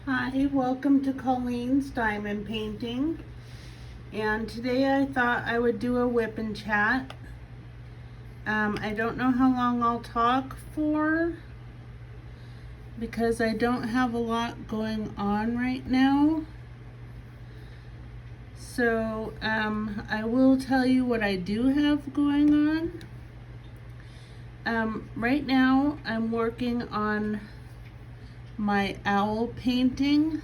Hi, welcome to Colleen's Diamond Painting. And today I thought I would do a whip and chat. I don't know how long I'll talk for because I don't have a lot going on right now. So I will tell you what I do have going on. Right now I'm working on my owl painting,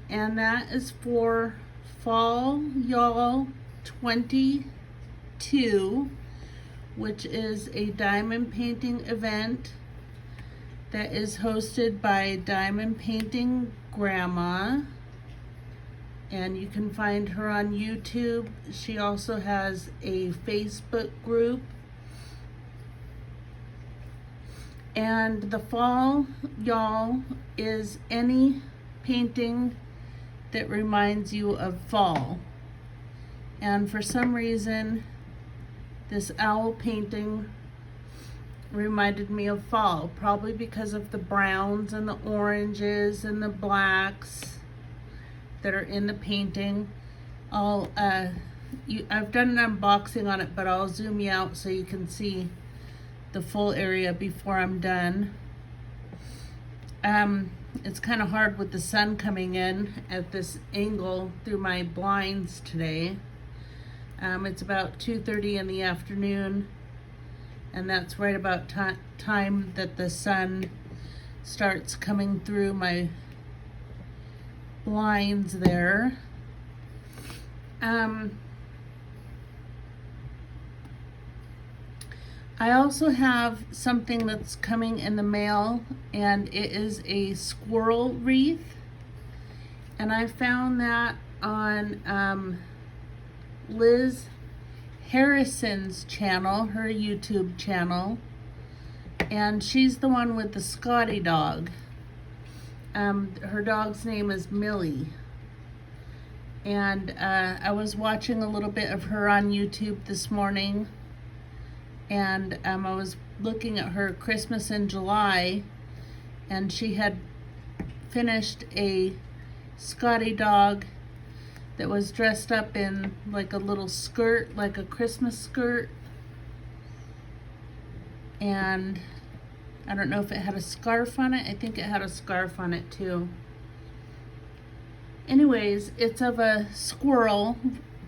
and that is for Fall Y'all 22, which is a diamond painting event that is hosted by Diamond Painting Grandma, and you can find her on YouTube. She also has a Facebook group. And the Fall Y'all is any painting that reminds you of fall. And for some reason, this owl painting reminded me of fall, probably because of the browns and the oranges and the blacks that are in the painting. I've done an unboxing on it, but I'll zoom you out so you can see the full area before I'm done. It's kind of hard with the sun coming in at this angle through my blinds today. It's about 2:30 in the afternoon, and that's right about time that the sun starts coming through my blinds there. I also have something that's coming in the mail, and it is a squirrel wreath, and I found that on Liz Harrison's channel, her YouTube channel, and she's the one with the Scotty dog. Her dog's name is Millie, and I was watching a little bit of her on YouTube this morning, and I was looking at her Christmas in July, and she had finished a Scotty dog that was dressed up in like a little skirt, like a Christmas skirt, and I don't know if it had a scarf on it. I think it had a scarf on it too. Anyways, it's of a squirrel,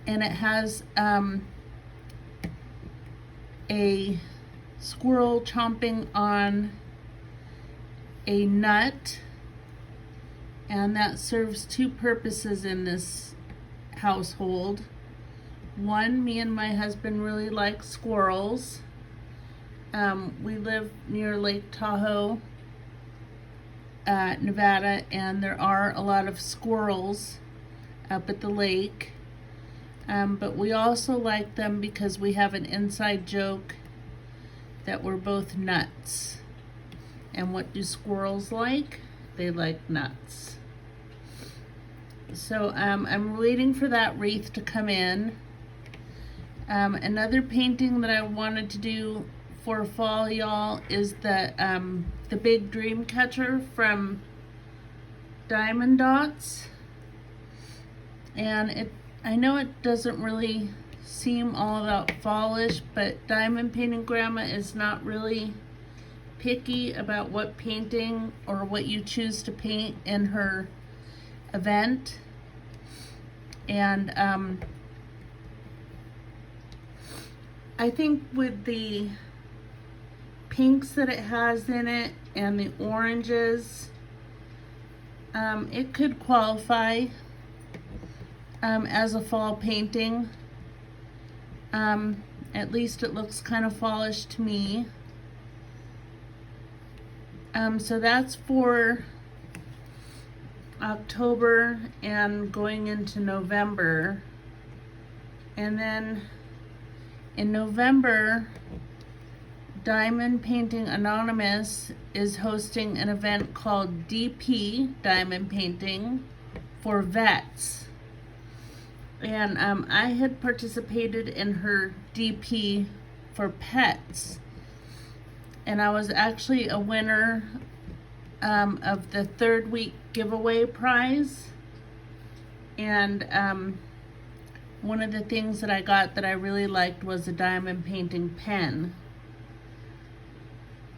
and it has a squirrel chomping on a nut, and that serves two purposes in this household. One, me and my husband really like squirrels. We live near Lake Tahoe, Nevada, and there are a lot of squirrels up at the lake. But we also like them because we have an inside joke that we're both nuts. And what do squirrels like? They like nuts. So I'm waiting for that wreath to come in. Another painting that I wanted to do for Fall Y'all is the big dream catcher from Diamond Dots. And I know it doesn't really seem all about fallish, but Diamond Painting Grandma is not really picky about what painting or what you choose to paint in her event. And I think with the pinks that it has in it and the oranges, it could qualify as a fall painting. At least it looks kind of fallish to me. So that's for October and going into November. And then in November, Diamond Painting Anonymous is hosting an event called DP, Diamond Painting, for vets. And I had participated in her DP for pets, and I was actually a winner of the third week giveaway prize. And one of the things that I got that I really liked was a diamond painting pen.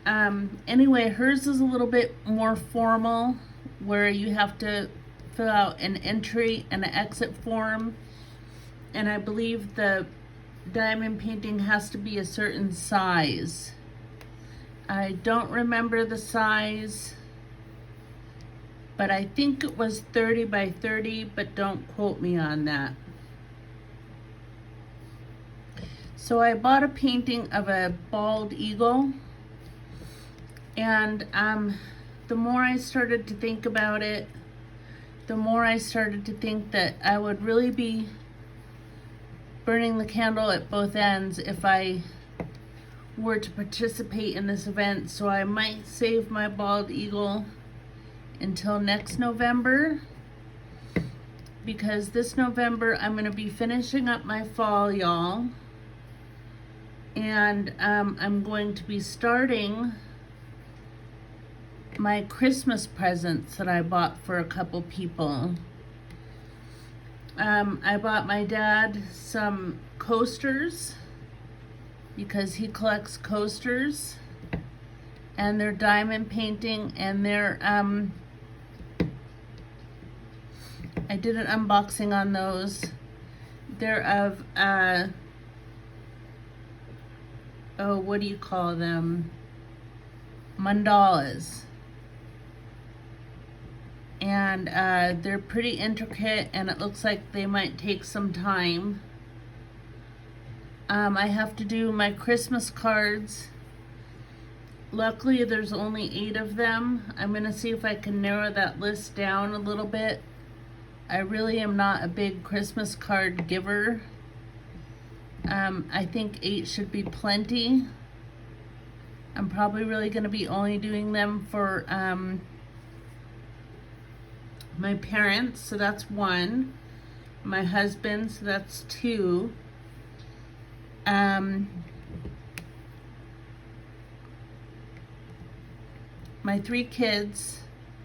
Anyway, hers is a little bit more formal, where you have to fill out an entry and an exit form. And I believe the diamond painting has to be a certain size. I don't remember the size, but I think it was 30 by 30, but don't quote me on that. So I bought a painting of a bald eagle, and the more I started to think about it, the more I started to think that I would really be burning the candle at both ends if I were to participate in this event. So I might save my bald eagle until next November, because this November I'm going to be finishing up my fall, y'all, and I'm going to be starting my Christmas presents that I bought for a couple people. I bought my dad some coasters because he collects coasters, and they're diamond painting, and they're I did an unboxing on those. They're of what do you call them? Mandalas. And they're pretty intricate, and it looks like they might take some time. I have to do my Christmas cards. Luckily, there's only 8 of them. I'm going to see if I can narrow that list down a little bit. I really am not a big Christmas card giver. I think 8 should be plenty. I'm probably really going to be only doing them for my parents, so that's 1. My husband, so that's 2. My 3 kids,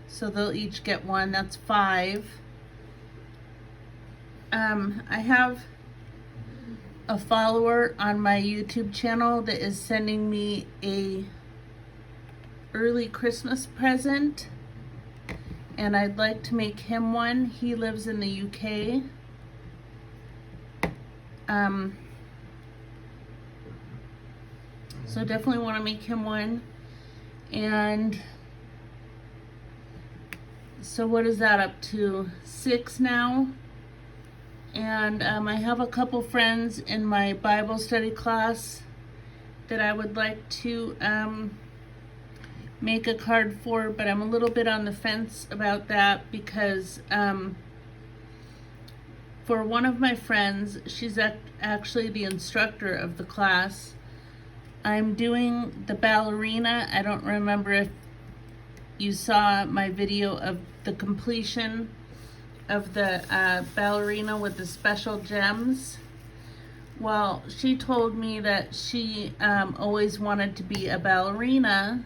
so they'll each get 1, that's 5. I have a follower on my YouTube channel that is sending me a early Christmas present, and I'd like to make him one. He lives in the UK. So definitely want to make him one. And so what is that up to? 6 now. And I have a couple friends in my Bible study class that I would like to make a card for, but I'm a little bit on the fence about that because for one of my friends, she's actually the instructor of the class. I'm doing the ballerina. I don't remember if you saw my video of the completion of the ballerina with the special gems. Well, she told me that she always wanted to be a ballerina,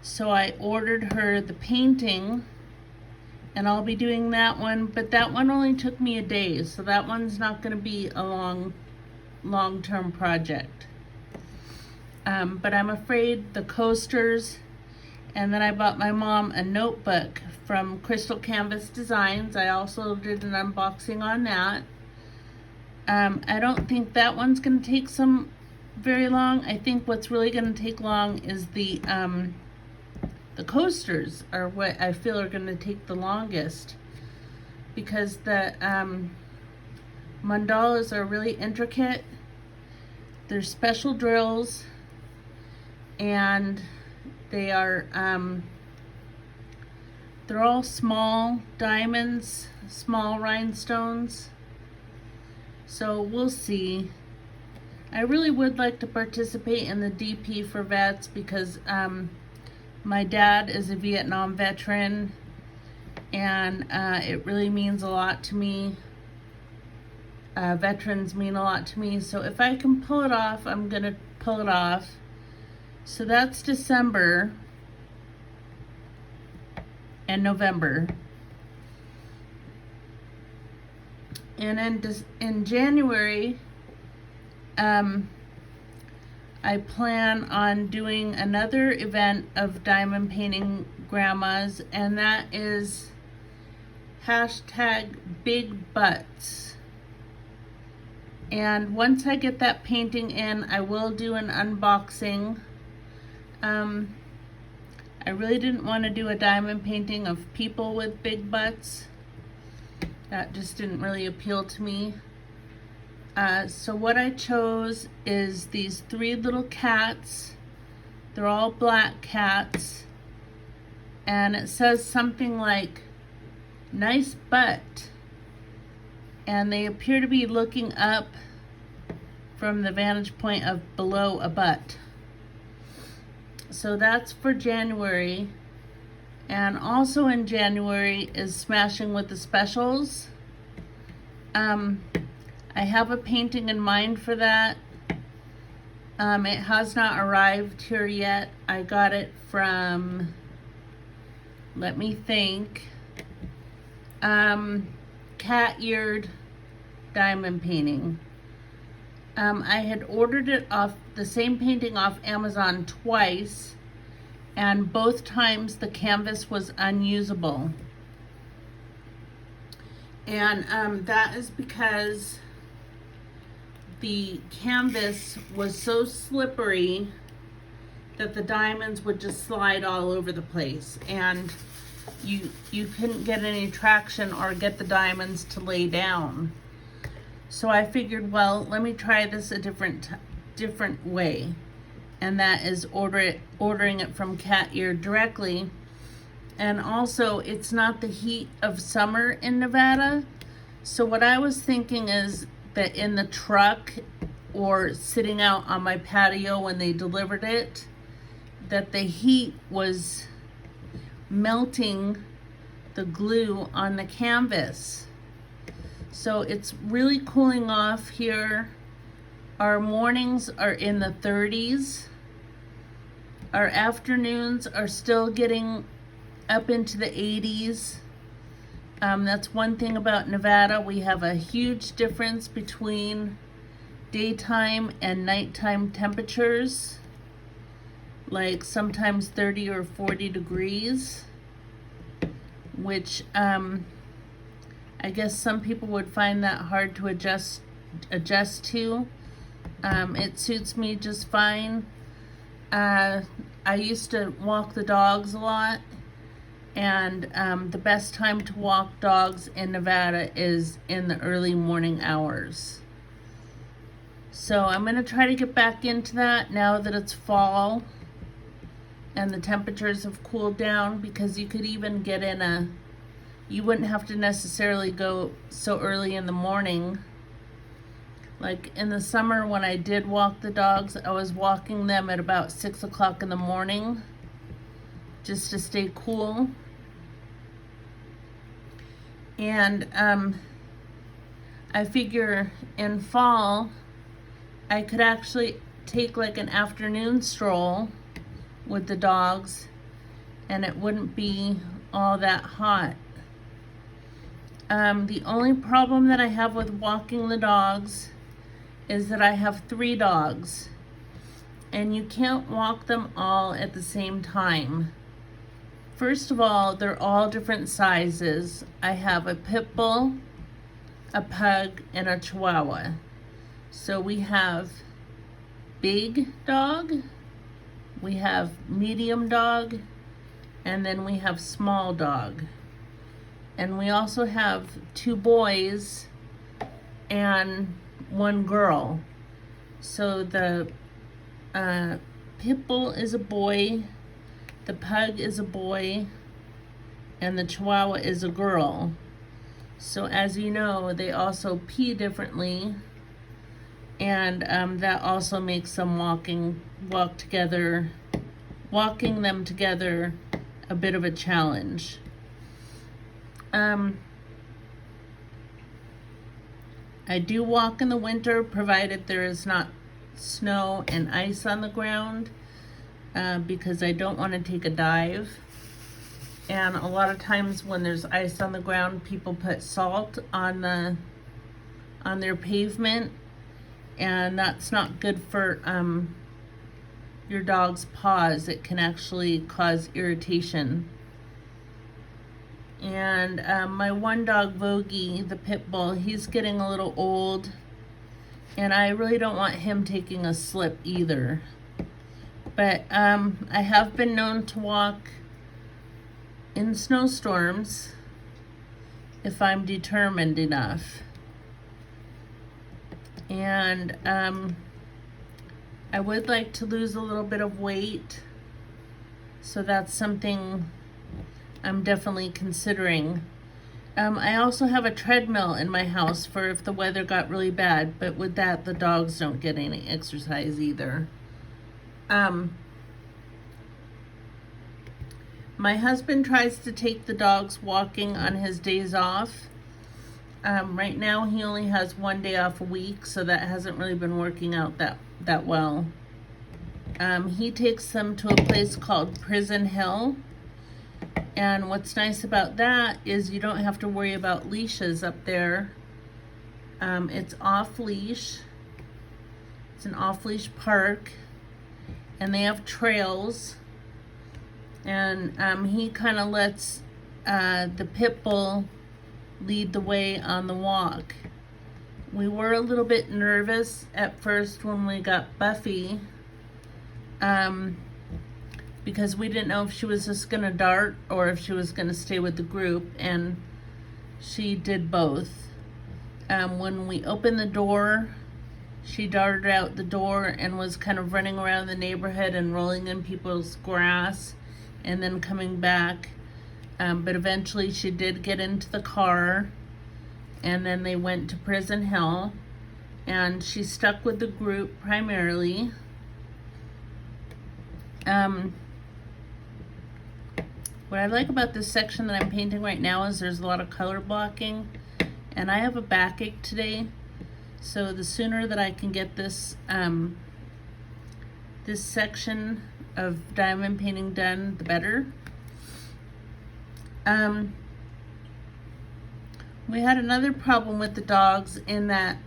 so I ordered her the painting, and I'll be doing that one, but that one only took me a day, so that one's not going to be a long-term project. But I'm afraid the coasters, and then I bought my mom a notebook from Crystal Canvas Designs. I also did an unboxing on that. I don't think that one's going to take very long. I think what's really going to take long is the coasters are what I feel are going to take the longest, because the mandalas are really intricate. They're special drills, and they are they're all small diamonds, small rhinestones. So we'll see. I really would like to participate in the DP for vets because my dad is a Vietnam veteran, and it really means a lot to me. Veterans mean a lot to me. So if I can pull it off, I'm going to pull it off. So that's December. and November. And in January, I plan on doing another event of diamond painting grandmas, and that is #BigButts. And once I get that painting in, I will do an unboxing. I really didn't want to do a diamond painting of people with big butts. That just didn't really appeal to me. So what I chose is these 3 little cats. They're all black cats. And it says something like, "Nice butt." And they appear to be looking up from the vantage point of below a butt. So that's for January. And also in January is Smashing with the Specials. I have a painting in mind for that. It has not arrived here yet. I got it from, let me think, Cat-Eared Diamond Painting. I had ordered it off, the same painting off Amazon twice, and both times the canvas was unusable. And that is because the canvas was so slippery that the diamonds would just slide all over the place, and you couldn't get any traction or get the diamonds to lay down. So I figured, well, let me try this a different way, and that is ordering it from Cat-Eared directly. And also, it's not the heat of summer in Nevada, so what I was thinking is that in the truck or sitting out on my patio when they delivered it, that the heat was melting the glue on the canvas. So it's really cooling off here. Our mornings are in the 30s. Our afternoons are still getting up into the 80s. That's one thing about Nevada. We have a huge difference between daytime and nighttime temperatures, like sometimes 30 or 40 degrees, which I guess some people would find that hard to adjust to. It suits me just fine. I used to walk the dogs a lot, and the best time to walk dogs in Nevada is in the early morning hours. So I'm going to try to get back into that now that it's fall and the temperatures have cooled down, because you could even get in you wouldn't have to necessarily go so early in the morning. Like in the summer when I did walk the dogs, I was walking them at about 6 o'clock in the morning just to stay cool. And I figure in fall I could actually take like an afternoon stroll with the dogs and it wouldn't be all that hot. The only problem that I have with walking the dogs is that I have 3 dogs, and you can't walk them all at the same time. First of all, they're all different sizes. I have a pit bull, a pug, and a chihuahua. So we have big dog, we have medium dog, and then we have small dog. And we also have 2 boys and 1 girl. So the pit bull is a boy, the pug is a boy, and the chihuahua is a girl. So as you know, they also pee differently, and that also makes them walking them together a bit of a challenge. I do walk in the winter, provided there is not snow and ice on the ground, because I don't want to take a dive. And a lot of times when there's ice on the ground, people put salt on their pavement, and that's not good for your dog's paws. It can actually cause irritation. And my one dog, Vogie, the pit bull, he's getting a little old, and I really don't want him taking a slip either. But I have been known to walk in snowstorms if I'm determined enough. And I would like to lose a little bit of weight, so that's something I'm definitely considering. I also have a treadmill in my house for if the weather got really bad, but with that, the dogs don't get any exercise either. My husband tries to take the dogs walking on his days off. Right now he only has 1 day off a week, so that hasn't really been working out that well. He takes them to a place called Prison Hill, and what's nice about that is you don't have to worry about leashes up there. It's off leash. It's an off leash park, and they have trails, and he kind of lets the pit bull lead the way on the walk. We were a little bit nervous at first when we got Buffy, because we didn't know if she was just gonna dart or if she was gonna stay with the group, and she did both. When we opened the door, she darted out the door and was kind of running around the neighborhood and rolling in people's grass and then coming back. But eventually she did get into the car, and then they went to Prison Hill, and she stuck with the group primarily. What I like about this section that I'm painting right now is there's a lot of color blocking, and I have a backache today, so the sooner that I can get this this section of diamond painting done, the better. We had another problem with the dogs in that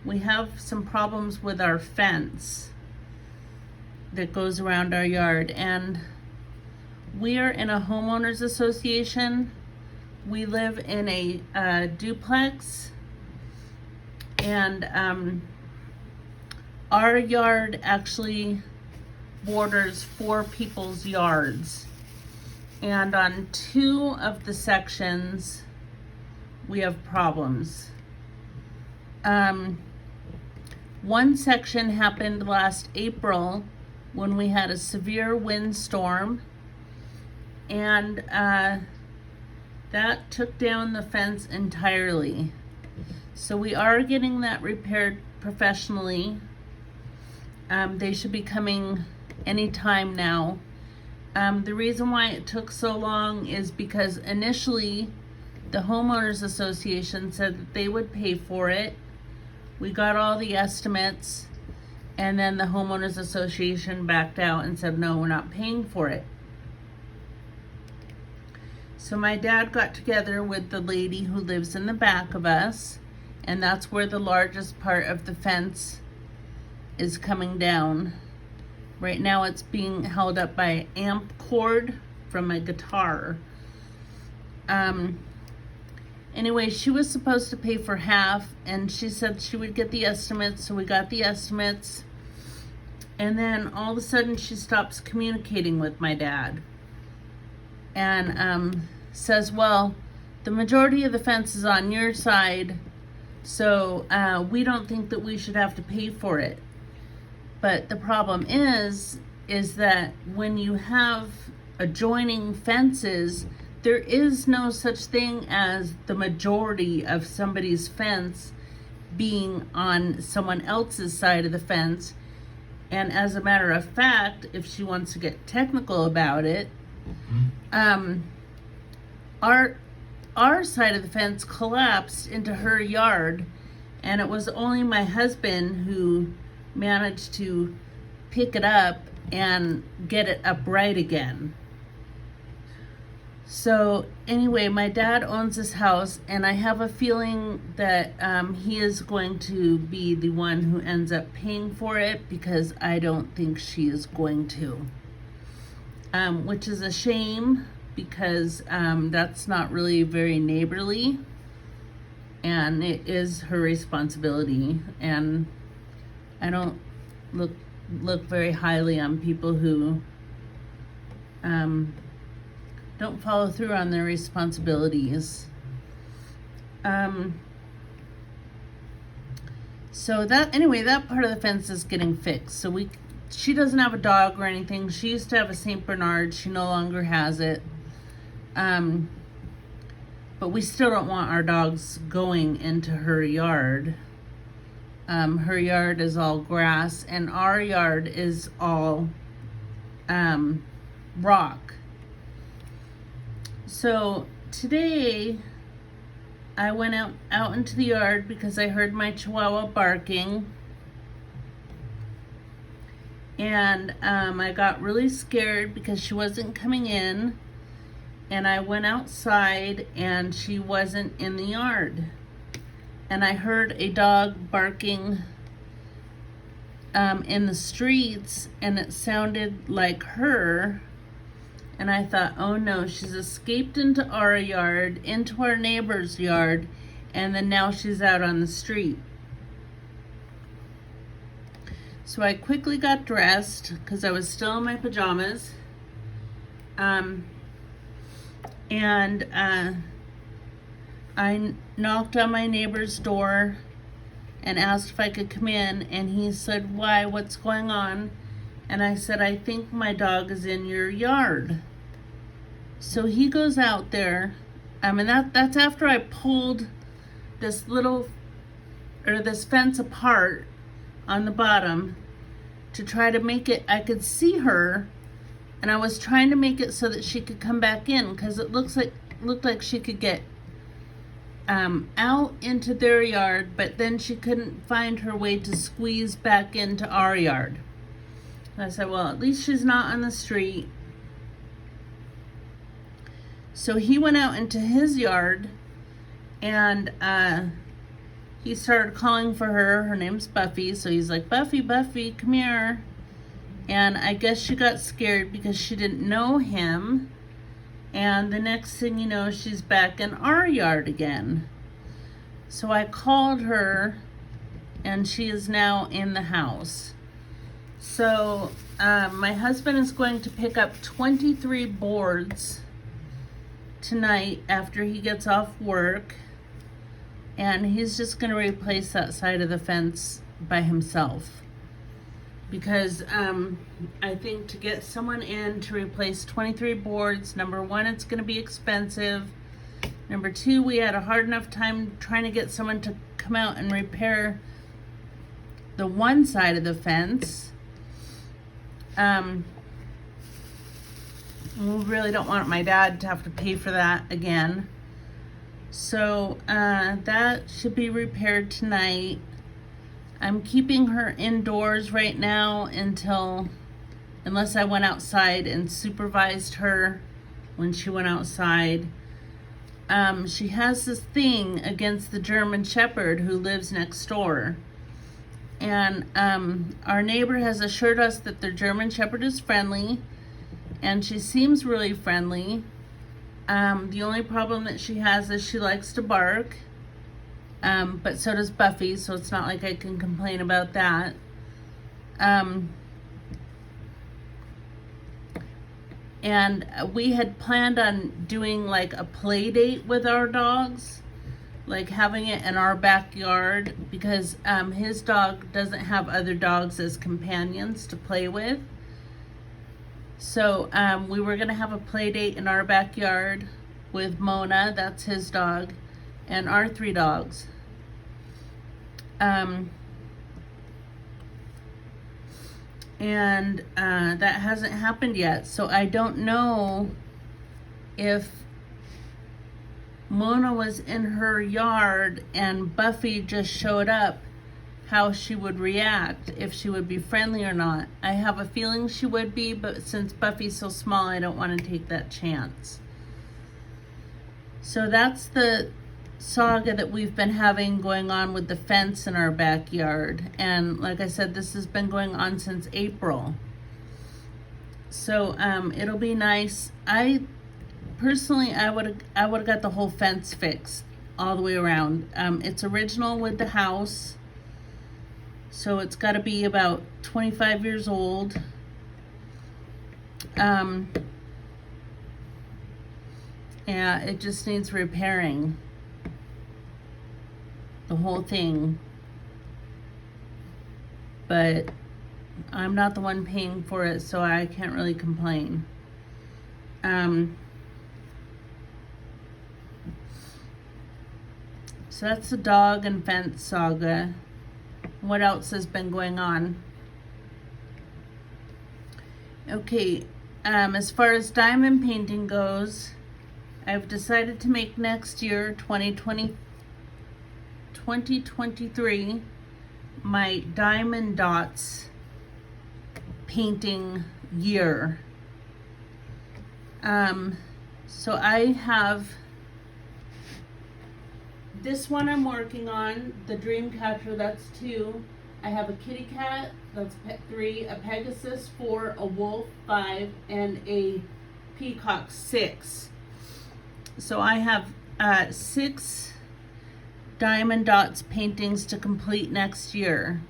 we have some problems with our fence that goes around our yard, and we are in a homeowners association. We live in a duplex, and our yard actually borders 4 people's yards. And on 2 of the sections, we have problems. One section happened last April when we had a severe windstorm, and that took down the fence entirely. So we are getting that repaired professionally. They should be coming anytime now. The reason why it took so long is because initially the homeowners association said that they would pay for it. We got all the estimates, and then the homeowners association backed out and said, no, we're not paying for it. So my dad got together with the lady who lives in the back of us, and that's where the largest part of the fence is coming down. Right now it's being held up by an amp cord from a guitar. Anyway, she was supposed to pay for half, and she said she would get the estimates, so we got the estimates. And then all of a sudden she stops communicating with my dad and says, well, the majority of the fence is on your side, so we don't think that we should have to pay for it. But the problem is that when you have adjoining fences, there is no such thing as the majority of somebody's fence being on someone else's side of the fence. And as a matter of fact, if she wants to get technical about it, our side of the fence collapsed into her yard, and it was only my husband who managed to pick it up and get it upright again. So anyway, my dad owns this house, and I have a feeling that he is going to be the one who ends up paying for it, because I don't think she is going to. Which is a shame, because that's not really very neighborly, and it is her responsibility. And I don't look very highly on people who don't follow through on their responsibilities. So that part of the fence is getting fixed. So she doesn't have a dog or anything. She used to have a Saint Bernard. She no longer has it. But we still don't want our dogs going into her yard. Her yard is all grass, and our yard is all rock. So today I went out into the yard because I heard my Chihuahua barking, and I got really scared because she wasn't coming in, and I went outside and she wasn't in the yard, and I heard a dog barking in the streets, and it sounded like her. And I thought, oh no, she's escaped into our yard, into our neighbor's yard, and then now she's out on the street. So I quickly got dressed because I was still in my pajamas. And I knocked on my neighbor's door and asked if I could come in, and he said, why, what's going on? And I said, I think my dog is in your yard. So he goes out there, and that's after I pulled this fence apart on the bottom to try to make it, I could see her, and I was trying to make it so that she could come back in, because it looked like she could get out into their yard, but then she couldn't find her way to squeeze back into our yard. And I said, well, at least she's not on the street. So he went out into his yard, and he started calling for her. Her name's Buffy. So he's like, Buffy, Buffy, come here. And I guess she got scared because she didn't know him. And the next thing you know, she's back in our yard again. So I called her, and she is now in the house. So my husband is going to pick up 23 boards tonight after he gets off work, and he's just going to replace that side of the fence by himself, because I think to get someone in to replace 23 boards, number one, it's going to be expensive. Number two, we had a hard enough time trying to get someone to come out and repair the one side of the fence. We really don't want my dad to have to pay for that again. So that should be repaired tonight. I'm keeping her indoors right now unless I went outside and supervised her when she went outside. She has this thing against the German Shepherd who lives next door. And our neighbor has assured us that the German Shepherd is friendly, and she seems really friendly. The only problem that she has is she likes to bark, but so does Buffy, so it's not like I can complain about that. And we had planned on doing like a play date with our dogs, like having it in our backyard, because his dog doesn't have other dogs as companions to play with. So we were gonna have a play date in our backyard with Mona, that's his dog, and our 3 dogs. And that hasn't happened yet, so I don't know if Mona was in her yard and Buffy just showed up, how she would react, if she would be friendly or not. I have a feeling she would be, but since Buffy's so small, I don't want to take that chance. So that's the saga that we've been having going on with the fence in our backyard. And like I said, this has been going on since April. So it'll be nice. I personally, I would have got the whole fence fixed all the way around. It's original with the house, so it's got to be about 25 years old. Yeah, it just needs repairing, the whole thing. But I'm not the one paying for it, so I can't really complain. So that's the dog and fence saga. What else has been going on? Okay, as far as diamond painting goes, I've decided to make next year, 2023, my diamond dots painting year. So I have this one I'm working on, the dream catcher, that's 2. I have a kitty cat, that's 3, a Pegasus 4, a wolf 5, and a peacock 6. So I have 6 diamond dots paintings to complete next year.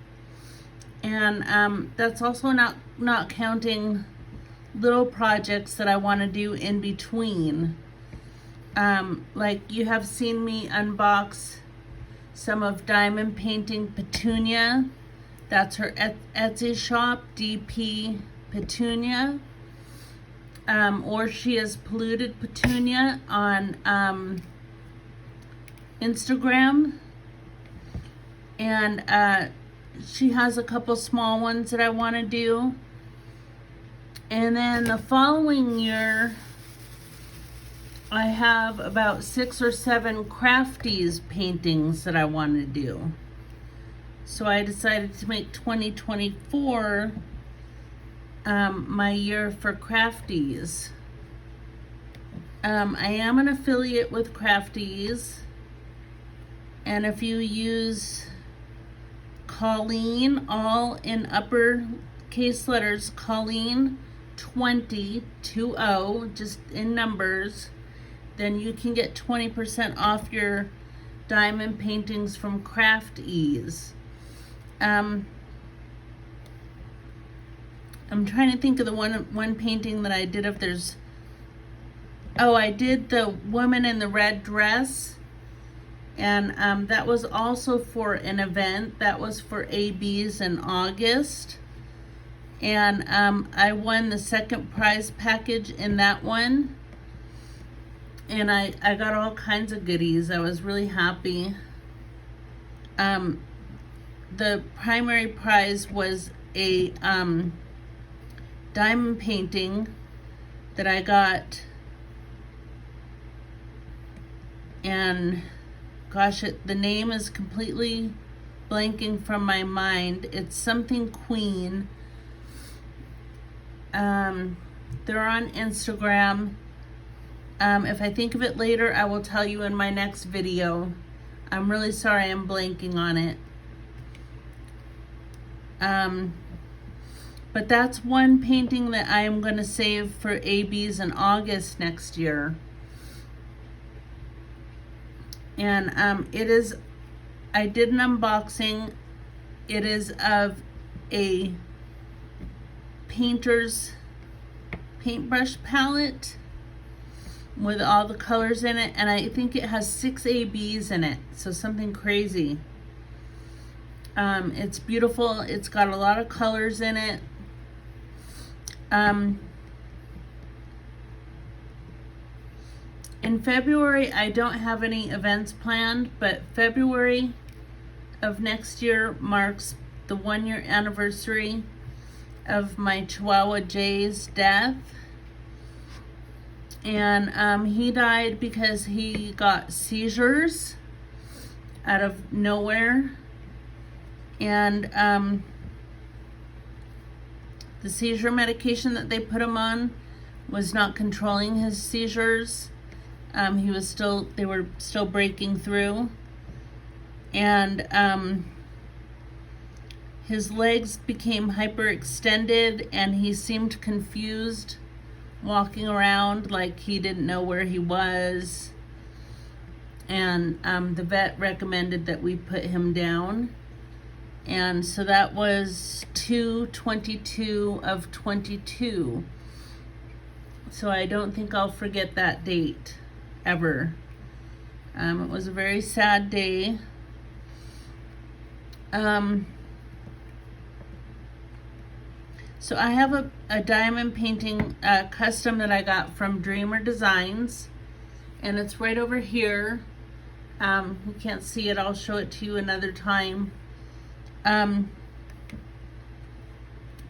And that's also not counting little projects that I want to do in between. Like you have seen me unbox some of diamond painting Petunia. That's her Etsy shop, DP Petunia. Or she has Polluted Petunia on Instagram. And she has a couple small ones that I want to do. And then the following year, I have about 6 or 7 crafties paintings that I want to do. So I decided to make 2024 my year for crafties. I am an affiliate with Crafties, and if you use Colleen, all in uppercase letters, Colleen 20, just in numbers, then you can get 20% off your diamond paintings from Crafties. I'm trying to think of the one painting that I did. If there's, I did the woman in the red dress, and that was also for an event. That was for ABs in August, and I won the second prize package in that one, and I got all kinds of goodies. I was really happy. The primary prize was a diamond painting that I got, and gosh, the name is completely blanking from my mind. It's something Queen. They're on Instagram. If I think of it later, I will tell you in my next video. I'm really sorry I'm blanking on it. But that's one painting that I am going to save for ABs in August next year. And I did an unboxing. It is of a painter's paintbrush palette with all the colors in it, and I think it has 6 ABs in it, so something crazy. It's beautiful. It's got a lot of colors in it. In February, I don't have any events planned, but February of next year marks the 1-year anniversary of my Chihuahua Jay's death. And he died because he got seizures out of nowhere. And the seizure medication that they put him on was not controlling his seizures. They were still breaking through. And his legs became hyperextended and he seemed confused, walking around like he didn't know where he was. And the vet recommended that we put him down. And so that was 2/22 of 22. So I don't think I'll forget that date ever. It was a very sad day. So I have a diamond painting custom that I got from Dreamer Designs, and it's right over here. You can't see it, I'll show it to you another time.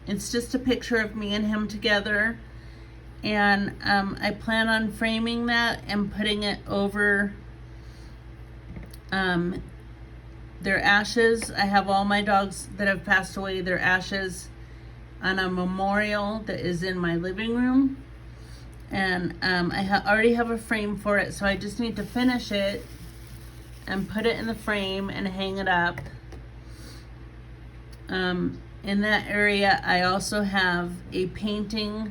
It's just a picture of me and him together, and I plan on framing that and putting it over their ashes. I have all my dogs that have passed away, their ashes, on a memorial that is in my living room. And I already have a frame for it, so I just need to finish it and put it in the frame and hang it up. In that area, I also have a painting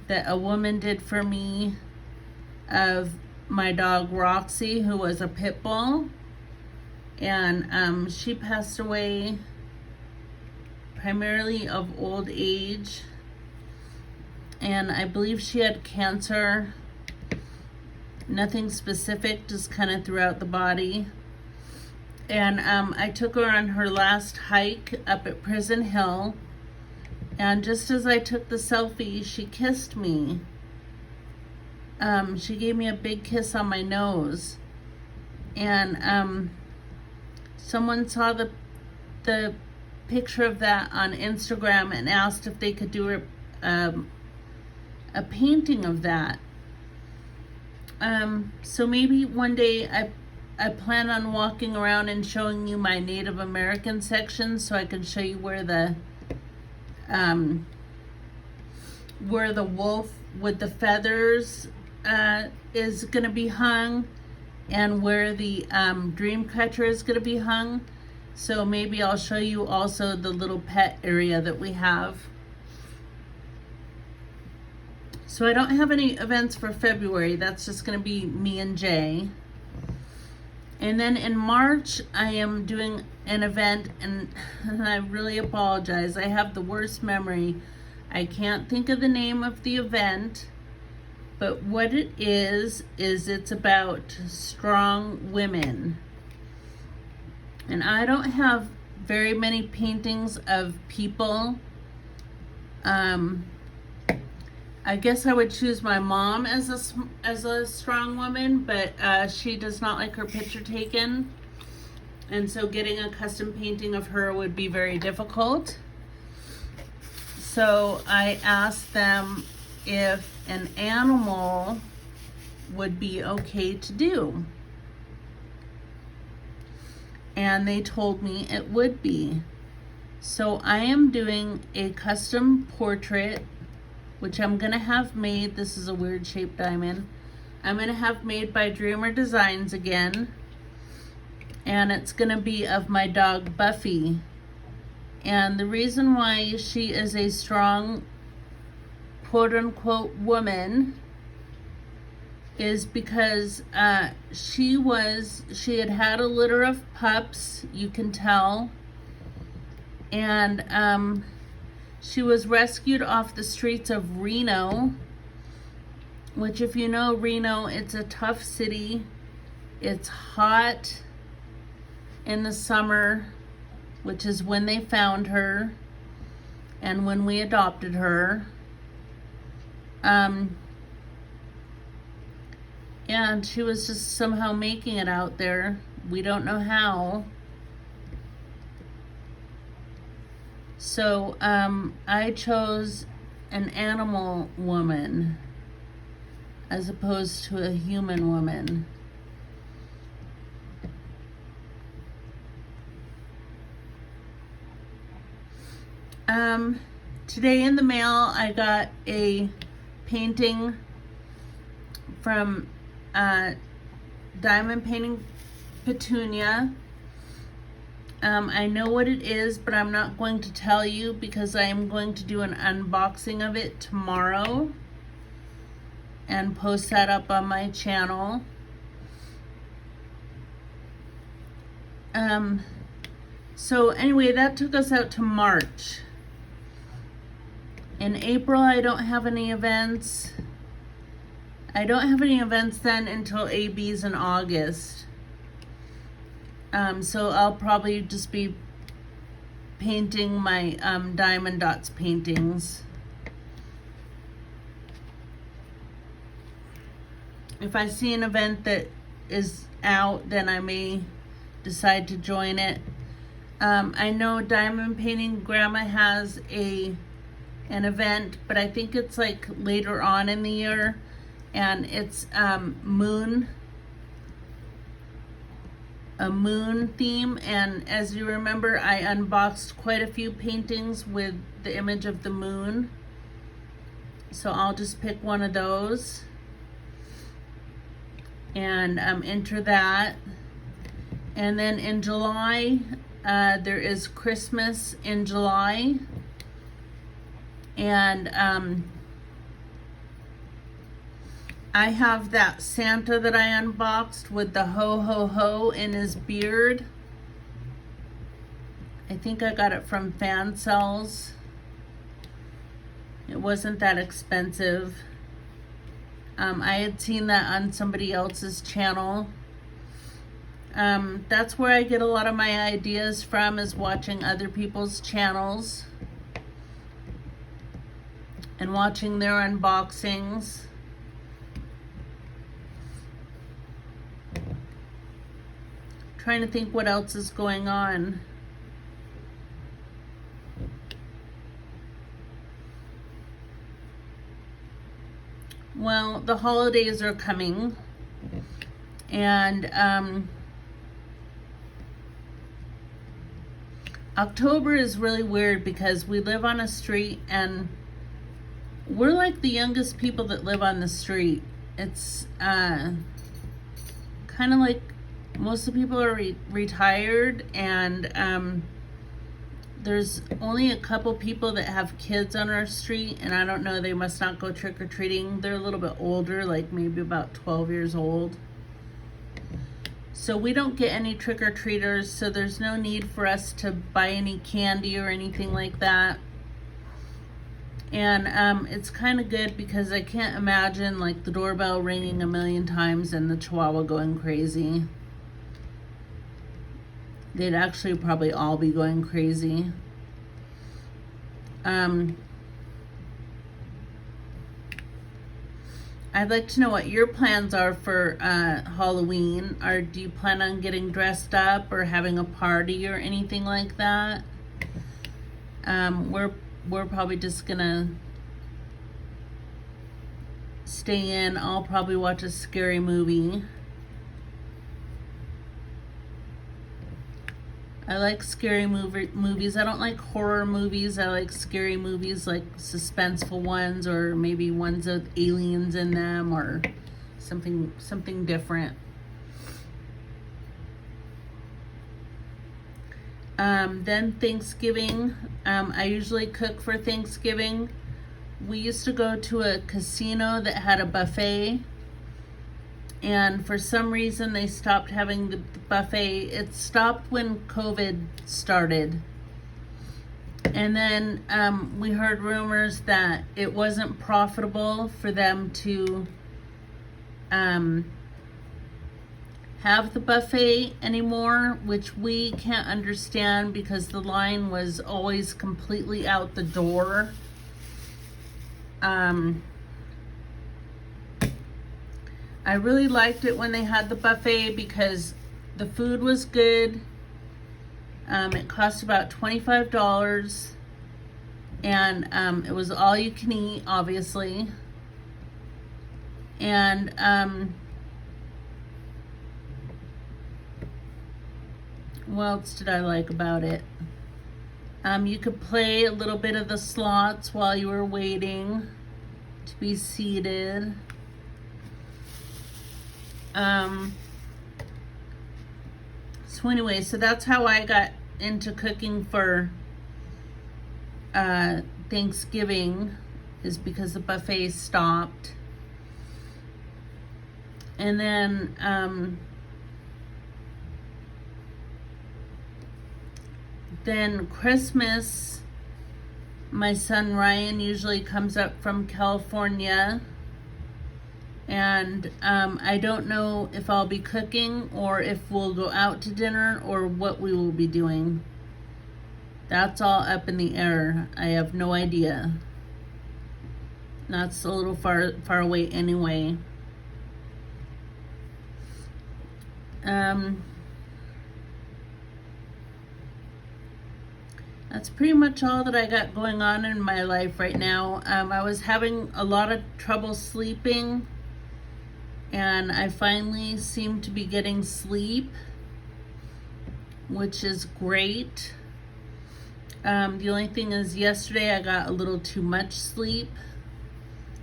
that a woman did for me of my dog Roxy, who was a pit bull. And she passed away primarily of old age. And I believe she had cancer. Nothing specific, just kind of throughout the body. And I took her on her last hike up at Prison Hill. And just as I took the selfie, she kissed me. She gave me a big kiss on my nose. And someone saw the picture of that on Instagram and asked if they could do a painting of that. So maybe one day I plan on walking around and showing you my Native American section, so I can show you where the wolf with the feathers is going to be hung, and where the dream catcher is going to be hung. So maybe I'll show you also the little pet area that we have. So I don't have any events for February. That's just going to be me and Jay. And then in March, I am doing an event, and I really apologize. I have the worst memory. I can't think of the name of the event, but what it is it's about strong women. And I don't have very many paintings of people. I guess I would choose my mom as a strong woman, but she does not like her picture taken. And so getting a custom painting of her would be very difficult. So I asked them if an animal would be okay to do. And they told me it would be. So I am doing a custom portrait, which I'm gonna have made. This is a weird shaped diamond. I'm gonna have made by Dreamer Designs again. And it's gonna be of my dog Buffy. And the reason why she is a strong, quote unquote, woman is because she had had a litter of pups, you can tell. And she was rescued off the streets of Reno, which, if you know Reno, it's a tough city. It's hot in the summer, which is when they found her and when we adopted her. And she was just somehow making it out there. We don't know how. So I chose an animal woman as opposed to a human woman. Today in the mail I got a painting from diamond painting petunia. I know what it is, but I'm not going to tell you because I am going to do an unboxing of it tomorrow and post that up on my channel. So anyway, that took us out to March. In April, I don't have any events. I don't have any events then until AB's in August. So I'll probably just be painting my Diamond Dots paintings. If I see an event that is out, then I may decide to join it. I know Diamond Painting Grandma has an event, but I think it's like later on in the year, and it's a moon theme. And as you remember, I unboxed quite a few paintings with the image of the moon, so I'll just pick one of those and enter that. And then in July, there is Christmas in July, and I have that Santa that I unboxed with the ho ho ho in his beard. I think I got it from Fan Cells. It wasn't that expensive. I had seen that on somebody else's channel. That's where I get a lot of my ideas from, is watching other people's channels and watching their unboxings. Trying to think what else is going on. Well, the holidays are coming, and October is really weird because we live on a street and we're like the youngest people that live on the street. It's kind of like most of the people are retired, and there's only a couple people that have kids on our street, and I don't know, they must not go trick-or-treating. They're a little bit older, like maybe about 12 years old. So we don't get any trick-or-treaters, so there's no need for us to buy any candy or anything like that. And it's kind of good because I can't imagine like the doorbell ringing a million times and the Chihuahua going crazy. They'd actually probably all be going crazy. I'd like to know what your plans are for Halloween. Or do you plan on getting dressed up or having a party or anything like that? We're probably just gonna stay in. I'll probably watch a scary movie. I like scary movies. I don't like horror movies. I like scary movies, like suspenseful ones, or maybe ones with aliens in them, or something different. Then Thanksgiving. I usually cook for Thanksgiving. We used to go to a casino that had a buffet, and for some reason they stopped having the buffet. It stopped when COVID started, and then we heard rumors that it wasn't profitable for them to have the buffet anymore, which we can't understand because the line was always completely out the door. I really liked it when they had the buffet because the food was good. It cost about $25, and it was all you can eat, obviously. And what else did I like about it? You could play a little bit of the slots while you were waiting to be seated. So anyway, so that's how I got into cooking for Thanksgiving, is because the buffet stopped. And then Christmas, my son Ryan usually comes up from California, and I don't know if I'll be cooking or if we'll go out to dinner or what we will be doing. That's all up in the air. I have no idea. That's a little far away anyway. That's pretty much all that I got going on in my life right now. I was having a lot of trouble sleeping, and I finally seem to be getting sleep, which is great. The only thing is, yesterday I got a little too much sleep,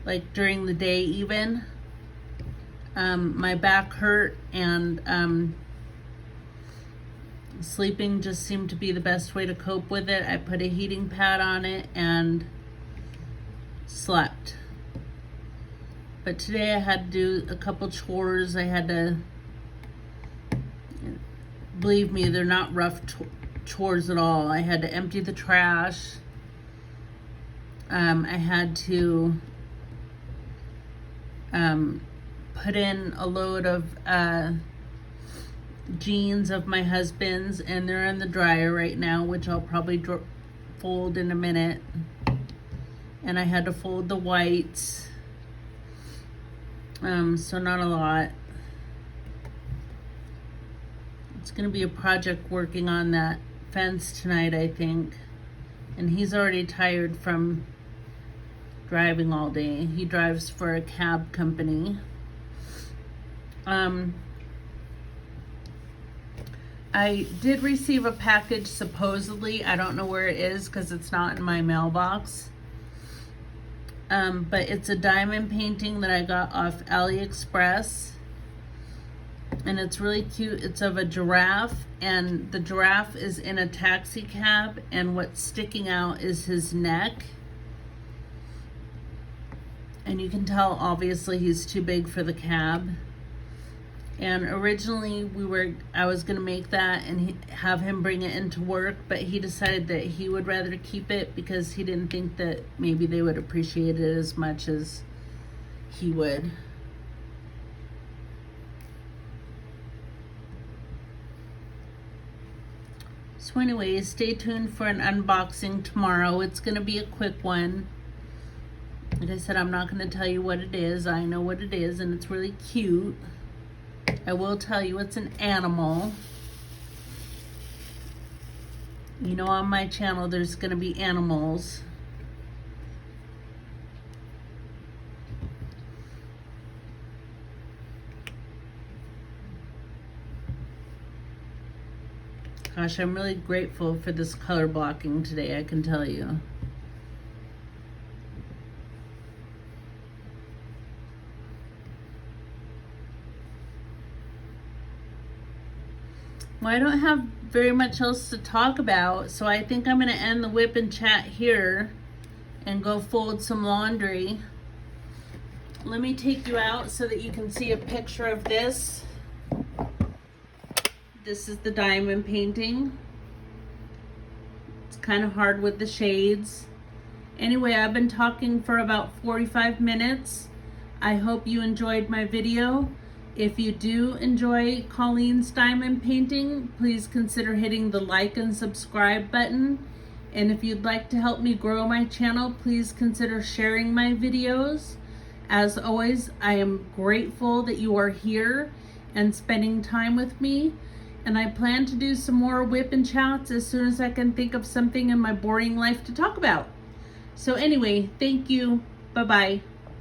like during the day even. My back hurt, and sleeping just seemed to be the best way to cope with it. I put a heating pad on it and slept. But today I had to do a couple chores. I had to, believe me, they're not rough chores at all. I had to empty the trash. I had to put in a load of jeans of my husband's, and they're in the dryer right now, which I'll probably fold in a minute. And I had to fold the whites, so not a lot. It's gonna be a project working on that fence tonight, I think. And he's already tired from driving all day. He drives for a cab company. I did receive a package, supposedly. I don't know where it is because it's not in my mailbox. But it's a diamond painting that I got off AliExpress. And it's really cute. It's of a giraffe, and the giraffe is in a taxi cab, and what's sticking out is his neck. And you can tell, obviously, he's too big for the cab. And originally I was gonna make that and have him bring it into work, but he decided that he would rather keep it because he didn't think that maybe they would appreciate it as much as he would. So anyways, stay tuned for an unboxing tomorrow. It's gonna be a quick one. Like I said, I'm not gonna tell you what it is. I know what it is, and it's really cute. I will tell you it's an animal. You know, on my channel there's gonna be animals. Gosh, I'm really grateful for this color blocking today, I can tell you. Well, I don't have very much else to talk about, so I think I'm going to end the Wip and Chat here and go fold some laundry. Let me take you out so that you can see a picture of this. This is the diamond painting. It's kind of hard with the shades. Anyway, I've been talking for about 45 minutes. I hope you enjoyed my video. If you do enjoy Colleen's diamond painting, please consider hitting the like and subscribe button. And if you'd like to help me grow my channel, please consider sharing my videos. As always, I am grateful that you are here and spending time with me. And I plan to do some more Wip and Chats as soon as I can think of something in my boring life to talk about. So anyway, thank you. Bye-bye.